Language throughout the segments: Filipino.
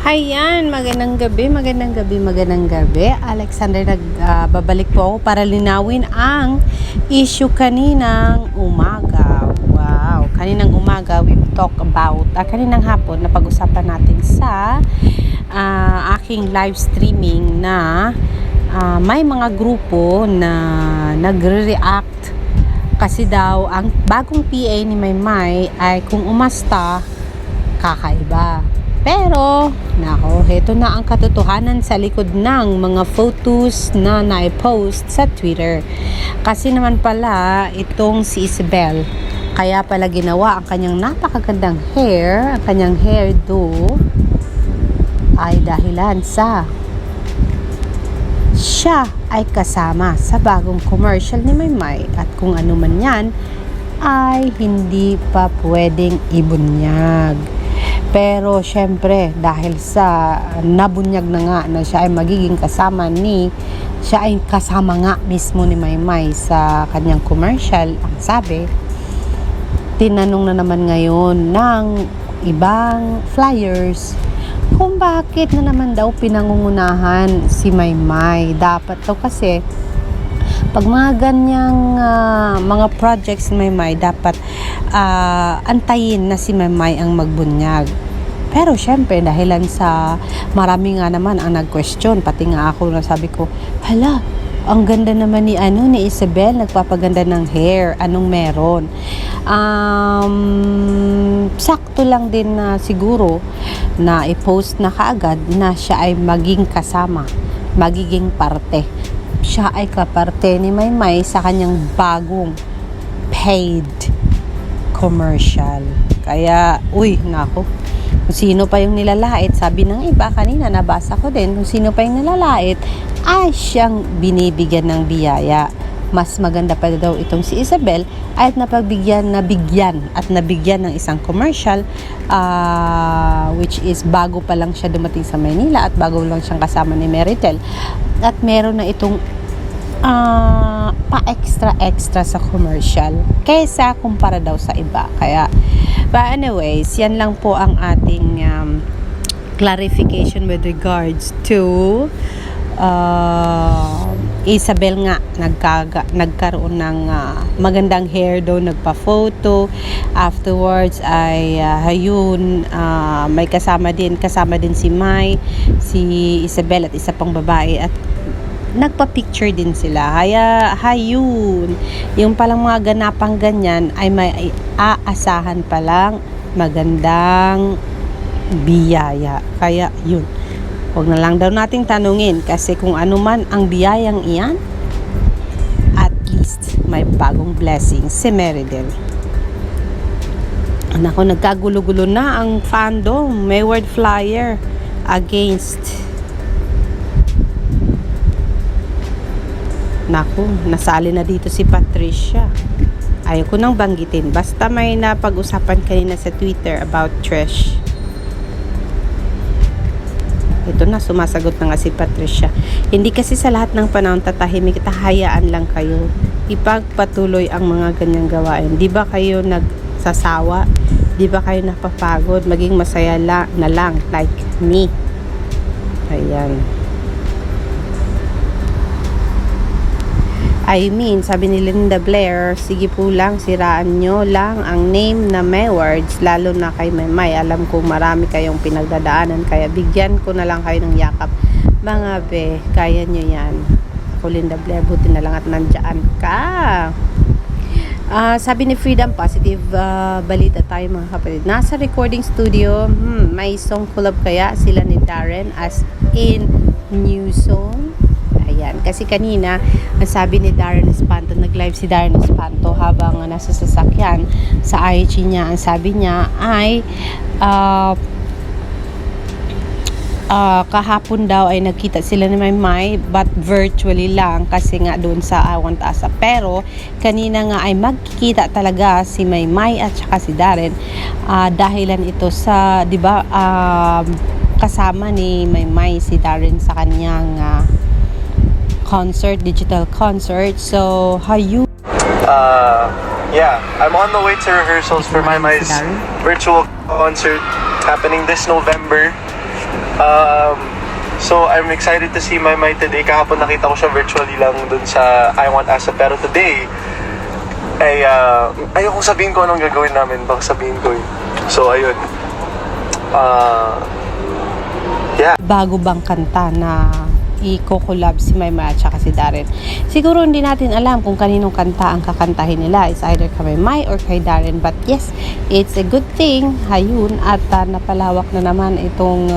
Hayan, magandang gabi, magandang gabi, magandang gabi. Alexander, nagbabalik po ako para linawin ang issue kaninang umaga. Wow, kaninang umaga we talk about, kaninang hapon na pag-usapan natin sa aking live streaming na may mga grupo na nagre-react kasi daw ang bagong PA ni Maymay ay kung umasta, kakaiba. Pero, nako, heto na ang katotohanan sa likod ng mga photos na na-post sa Twitter. Kasi naman pala, itong si Isabel, kaya pala ginawa ang kanyang napakagandang hair, ang kanyang hairdo, ay dahilan sa siya ay kasama sa bagong commercial ni Maymay at kung ano man yan, ay hindi pa pwedeng ibunyag. Pero syempre dahil sa nabunyag na nga na siya ay magiging siya ay kasama nga mismo ni Maymay sa kanyang commercial, ang sabi, tinanong na naman ngayon ng ibang flyers kung bakit na naman daw pinangungunahan si Maymay. Dapat daw kasi pag mga ganyang mga projects ni Maymay, dapat antayin na si Maymay ang magbunyag. Pero syempre dahilan sa marami nga naman ang nag-question, pati nga ako na sabi ko, hala, ang ganda naman ni Isabel, nagpapaganda ng hair, anong meron? Sakto lang din na siguro na i-post na kaagad na siya ay maging kasama, magiging parte. Siya ay kaparte ni Maymay sa kanyang bagong paid commercial. Kaya, nako, kung sino pa yung nilalait, sabi ng iba kanina, nabasa ko din, kung sino pa yung nilalait, ay siyang binibigyan ng biyaya. Mas maganda pa daw itong si Isabel at nabigyan ng isang commercial which is bago pa lang siya dumating sa Manila at bago lang siyang kasama ni Meritel at meron na itong pa-extra sa commercial kaysa kumpara daw sa iba. Kaya, but anyways, yan lang po ang ating clarification with regards to Isabel nga nagkaroon ng magandang hair daw, nagpa-photo. Afterwards ay may kasama din si May, si Isabel at isa pang babae at nagpa-picture din sila. Hayun, yung palang mga ganapang ganyan ay may aasahan palang magandang biyaya. Kaya yun, huwag na lang daw nating tanungin kasi kung ano man ang biyayang iyan, at least may bagong blessing si Meridel. Nako, nagkagulo-gulo na ang fandom. May word flyer against. Naku, nasali na dito si Patricia. Ayaw ko nang banggitin. Basta may napag-usapan kanina sa Twitter about Trish. Ito na, sumasagot na nga si Patricia. Hindi kasi sa lahat ng panahon tatahimik, hayaan lang kayo. Ipagpatuloy ang mga ganyang gawain. Di ba kayo nagsasawa? Di ba kayo napapagod? Maging masaya na lang, like me. Ayan. Sabi ni Linda Blair, sige po lang, siraan nyo lang ang name na may words, lalo na kay Maymay. Alam ko marami kayong pinagdadaanan, kaya bigyan ko na lang kayo ng yakap. Mga be, kaya nyo yan. Ako, Linda Blair, buti na lang at nandyan ka. Sabi ni Freedom Positive, balita tayo mga kapatid. Nasa recording studio, may song collab kaya sila ni Darren as in new song? Ayan, kasi kanina ang sabi ni Darren Espanto, nag-live si Darren Espanto habang nasa sasakyan sa IG niya. Ang sabi niya ay kahapon daw ay nagkita sila ni Maymay but virtually lang kasi nga doon sa Awang Taasa. Pero kanina nga ay magkikita talaga si Maymay at saka si Darren. Dahilan ito sa, 'di ba, kasama ni Maymay si Darren sa kanyang concert, digital concert. So, yeah, I'm on the way to rehearsals for May's virtual concert happening this November. So I'm excited to see Maymay today. Kahapon nakita ko siya virtually lang dun sa I Want Asa. Pero today, ay ayokong sabihin ko anong gagawin namin. Baka sabihin ko eh. So ayun. Yeah. Bago bang kanta na i-collab si Maymay at saka si Darren. Siguro hindi natin alam kung kaninong kanta ang kakantahin nila. It's either kay Maymay or kay Darren. But yes, it's a good thing. Hayun. At napalawak na naman itong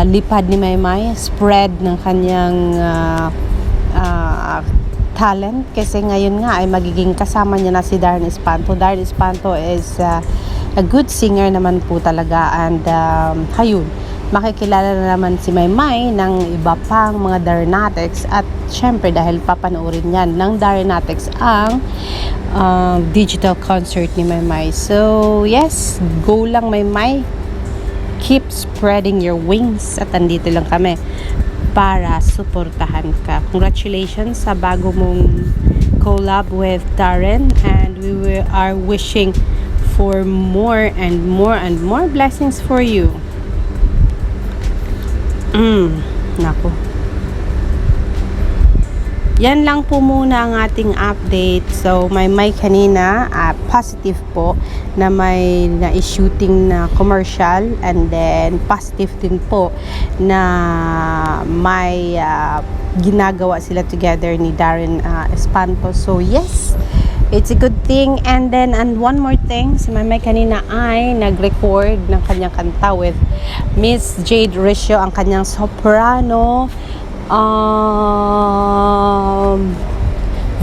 lipad ni Maymay. Spread ng kanyang talent. Kasi ngayon nga ay magiging kasama niya na si Darren Espanto. Darren Espanto is a good singer naman po talaga. And hayun. Makikilala na naman si Maymay ng iba pang mga Darrenatics at syempre dahil papanoorin yan ng Darrenatics ang digital concert ni Maymay. So yes, go lang Maymay, keep spreading your wings at andito lang kami para suportahan ka. Congratulations sa bago mong collab with Darren, and we are wishing for more and more and more blessings for you. Nako. Yan lang po muna ang ating update. So, may kanina, positive po na may na-shooting na commercial, and then positive din po na may ginagawa sila together ni Darren Espanto. So, yes, it's a good thing. And then, and one more thing, si Maymay kanina ay nag-record ng kanyang kanta with Miss Jade Ricio, ang kanyang soprano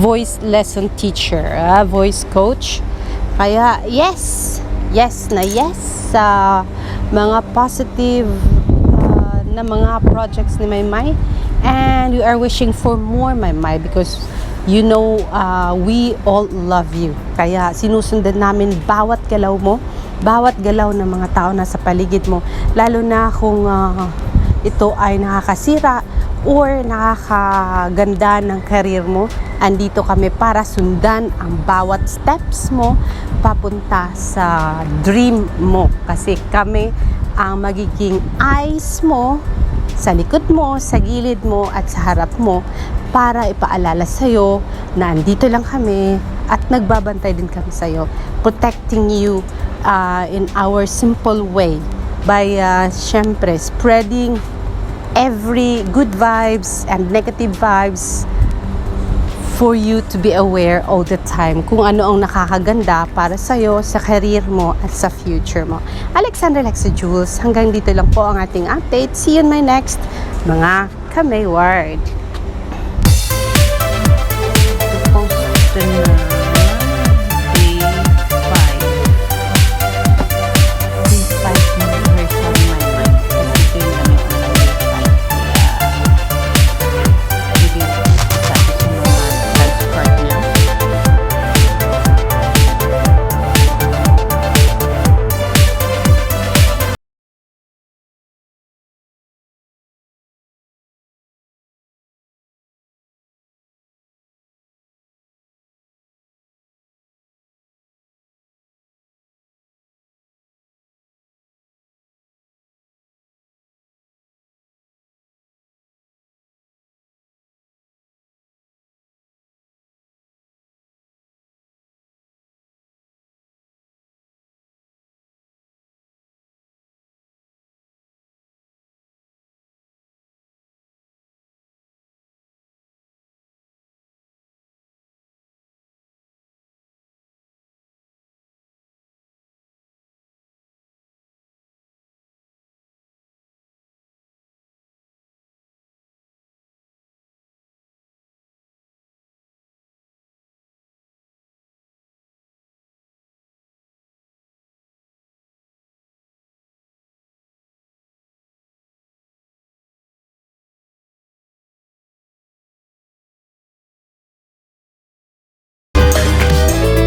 voice lesson teacher, voice coach. Kaya, yes na yes sa mga positive na mga projects ni Maymay. And we are wishing for more, Maymay, because you know, we all love you. Kaya sinusundan namin bawat galaw mo, bawat galaw ng mga tao na sa paligid mo. Lalo na kung ito ay nakakasira or nakakaganda ng career mo. Andito kami para sundan ang bawat steps mo papunta sa dream mo. Kasi kami ang magiging eyes mo, sa likod mo, sa gilid mo, at sa harap mo, para ipaalala sa'yo na andito lang kami at nagbabantay din kami sa'yo, protecting you in our simple way by syempre spreading every good vibes and negative vibes for you to be aware all the time kung ano ang nakakaganda para sa'yo, sa career mo at sa future mo. Alexandra Lexa Jules, hanggang dito lang po ang ating update. See you in my next mga Kamayward. Post